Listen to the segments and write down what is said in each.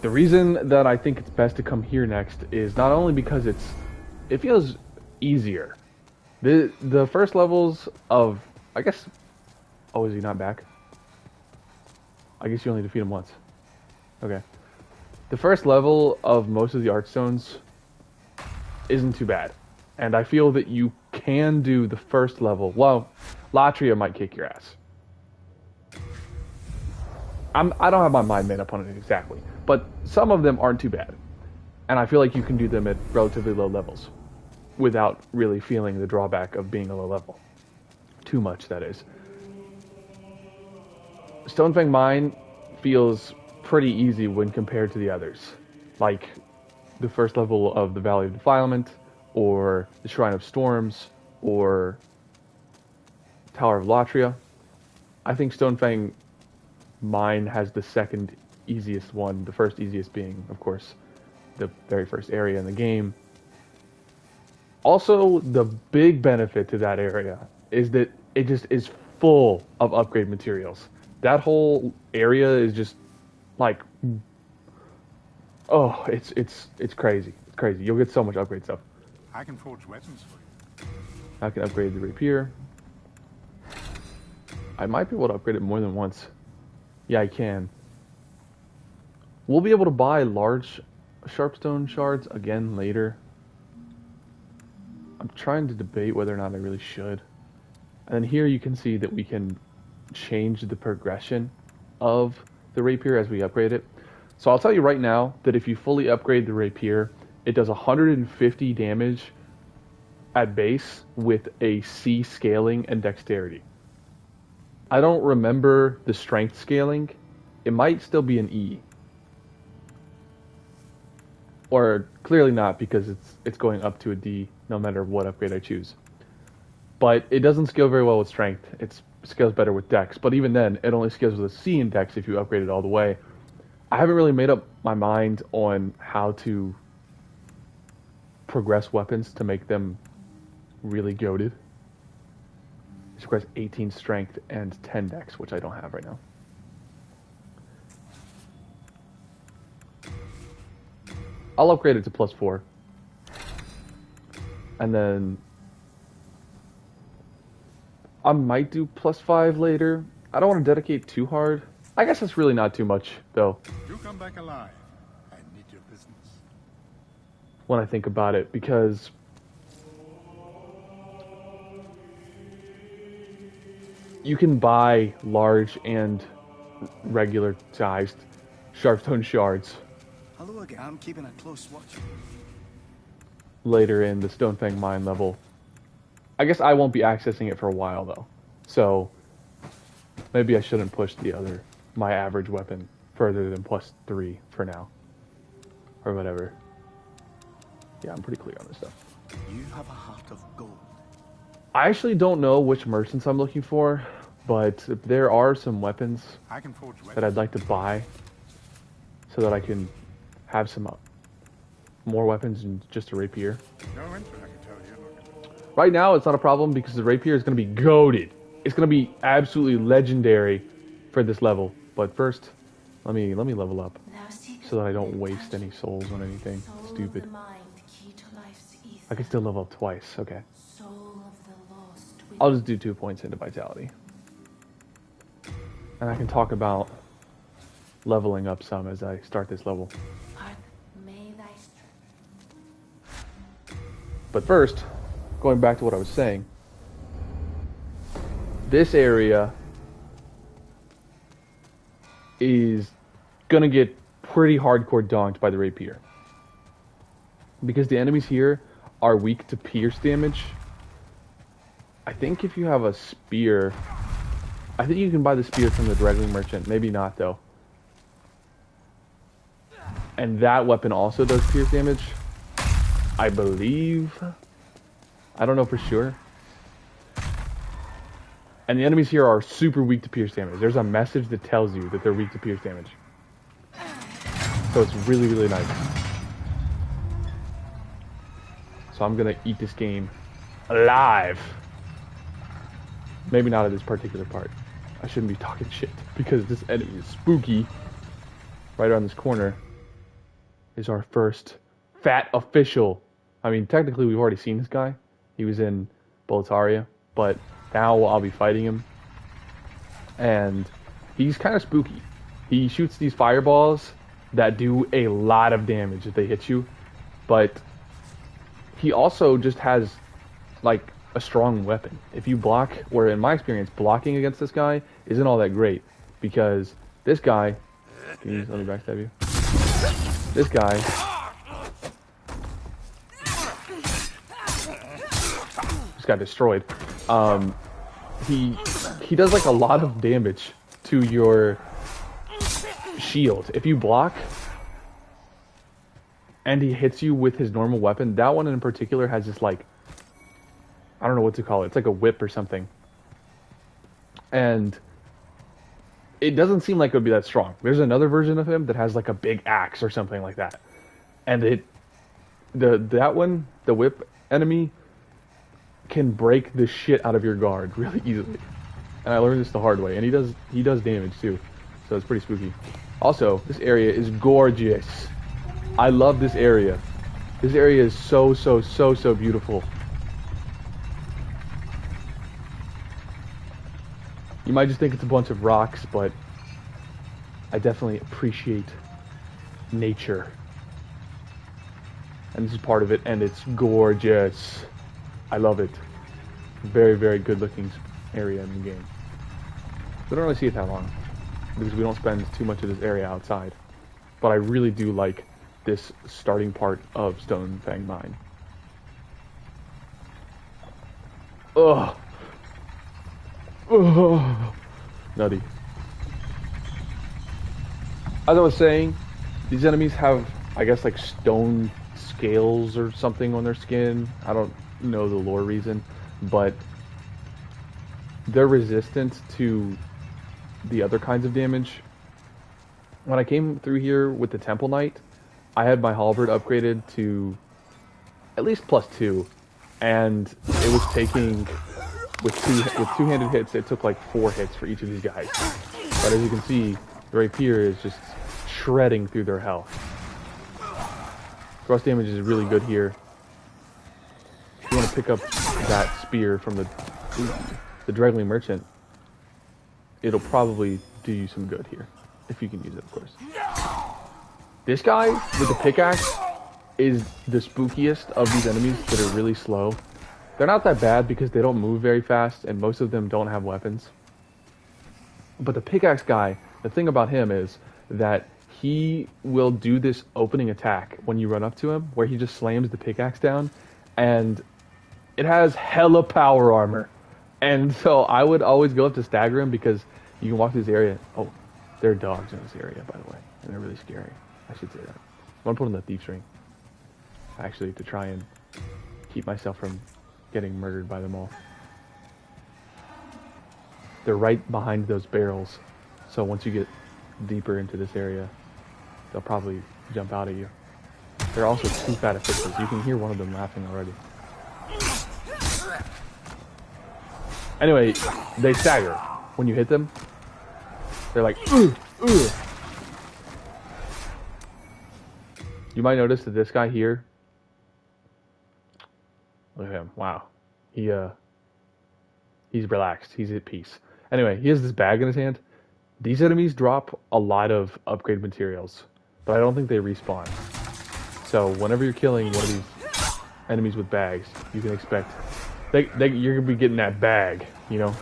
The reason that I think it's best to come here next is not only because it feels easier. The first levels of, I guess, oh, is he not back? I guess you only defeat him once. Okay. The first level of most of the Archstones isn't too bad. And I feel that you can do the first level. Well, Latria might kick your ass. I don't have my mind made up on it exactly. But some of them aren't too bad. And I feel like you can do them at relatively low levels. Without really feeling the drawback of being a low level. Too much, that is. Stonefang Mine feels pretty easy when compared to the others. Like the first level of the Valley of Defilement, or the Shrine of Storms, or Tower of Latria. I think Stonefang Mine has the second easiest one, the first easiest being, of course, the very first area in the game. Also, the big benefit to that area is that it just is full of upgrade materials. That whole area is just like, oh, it's crazy. It's crazy. You'll get so much upgrade stuff. I can forge weapons for you. I can upgrade the rapier. I might be able to upgrade it more than once. Yeah, I can. We'll be able to buy large sharpstone shards again later. I'm trying to debate whether or not I really should. And then here you can see that we can change the progression of the rapier as we upgrade it. So I'll tell you right now that if you fully upgrade the rapier, it does 150 damage at base with a C scaling and dexterity. I don't remember the strength scaling. It might still be an E. Or clearly not, because it's going up to a D no matter what upgrade I choose. But it doesn't scale very well with strength. It scales better with dex. But even then, it only scales with a C in dex if you upgrade it all the way. I haven't really made up my mind on how to progress weapons to make them really goated. It requires 18 strength and 10 dex, which I don't have right now. I'll upgrade it to +4. And then I might do +5 later. I don't want to dedicate too hard. I guess that's really not too much, though. You come back alive. I need your business. When I think about it, because you can buy large and regular sized sharpstone shards. Hello again. I'm keeping a close watch. Later in the Stonefang Mine level. I guess I won't be accessing it for a while though. So maybe I shouldn't push my average weapon further than +3 for now. Or whatever. Yeah, I'm pretty clear on this stuff. You have a heart of gold. I actually don't know which merchants I'm looking for, but there are some weapons I can forge weapons that I'd like to buy so that I can have some more weapons than just a rapier. No entry, I can tell you. Right now, it's not a problem because the rapier is going to be goated. It's going to be absolutely legendary for this level. But first, let me level up so that I don't waste any souls on anything stupid. I can still level up twice. Okay. I'll just do 2 points into vitality. And I can talk about leveling up some as I start this level. But first, going back to what I was saying, this area is gonna get pretty hardcore donked by the rapier. Because the enemies here are weak to pierce damage. I think if you have a spear, I think you can buy the spear from the Dredgling Merchant. Maybe not though. And that weapon also does pierce damage, I believe. I don't know for sure. And the enemies here are super weak to pierce damage. There's a message that tells you that they're weak to pierce damage. So it's really, really nice. So I'm gonna eat this game alive. Maybe not at this particular part. I shouldn't be talking shit because this enemy is spooky. Right around this corner. is our first fat official. I mean, technically, we've already seen this guy. He was in Boletaria, but now I'll be fighting him. And he's kind of spooky. He shoots these fireballs that do a lot of damage if they hit you, but he also just has like a strong weapon. If you block, or in my experience, blocking against this guy isn't all that great because this guy, can you let me backstab you? This guy just got destroyed. He does like a lot of damage to your shield. If you block and he hits you with his normal weapon, that one in particular has this like, I don't know what to call it. It's like a whip or something. And it doesn't seem like it would be that strong. There's another version of him that has like a big axe or something like that. And that one, the whip enemy, can break the shit out of your guard really easily. And I learned this the hard way. And he does damage too. So it's pretty spooky. Also, this area is gorgeous. I love this area. This area is so beautiful. You might just think it's a bunch of rocks, but I definitely appreciate nature. And this is part of it, and it's gorgeous. I love it. Very good looking area in the game. We don't really see it that long, because we don't spend too much of this area outside. But I really do like this starting part of Stonefang Mine. Ugh. Ugh. Nutty. As I was saying, these enemies have, I guess, like stone scales or something on their skin. I don't know the lore reason, but they're resistant to the other kinds of damage. When I came through here with the Temple Knight, I had my halberd upgraded to at least +2, and it was taking, with two-handed hits, it took like 4 hits for each of these guys. But as you can see, the rapier is just shredding through their health. Thrust damage is really good here. If you want to pick up that spear from the Dregling Merchant, it'll probably do you some good here, if you can use it, of course. This guy with the pickaxe is the spookiest of these enemies that are really slow. They're not that bad because they don't move very fast, and most of them don't have weapons. But the pickaxe guy, the thing about him is that he will do this opening attack when you run up to him, where he just slams the pickaxe down, and it has hella power armor. And so I would always go up to stagger him because you can walk through this area. Oh, there are dogs in this area, by the way, and they're really scary. I should say that. I'm gonna put on the thief's ring, actually, to try and keep myself from getting murdered by them all. They're right behind those barrels, so once you get deeper into this area, they'll probably jump out at you. There are also 2 fat officials. You can hear one of them laughing already. Anyway, they stagger. When you hit them, they're like, ugh, ugh. You might notice that this guy here, look at him, wow. He's relaxed, he's at peace. Anyway, he has this bag in his hand. These enemies drop a lot of upgrade materials, but I don't think they respawn. So whenever you're killing one of these enemies with bags, you can expect, you're gonna be getting that bag, you know?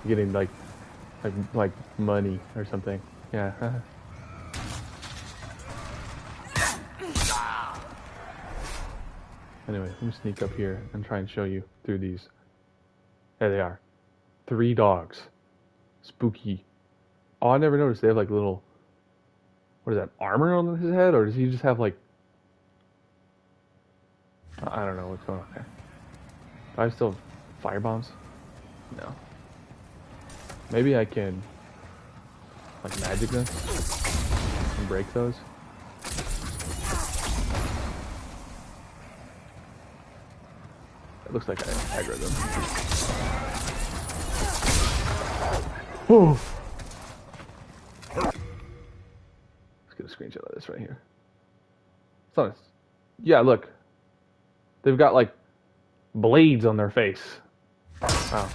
You're getting like money or something. Yeah. Anyway, let me sneak up here and try and show you through these. There they are. 3 dogs. Spooky. Oh, I never noticed they have like little, what is that, armor on his head? Or does he just have like, I don't know what's going on there. Do I still have fire bombs? No. Maybe I can like magic this and break those. It looks like I aggro them. Oh. Let's get a screenshot of this right here. It's yeah, look. They've got like blades on their face. Wow.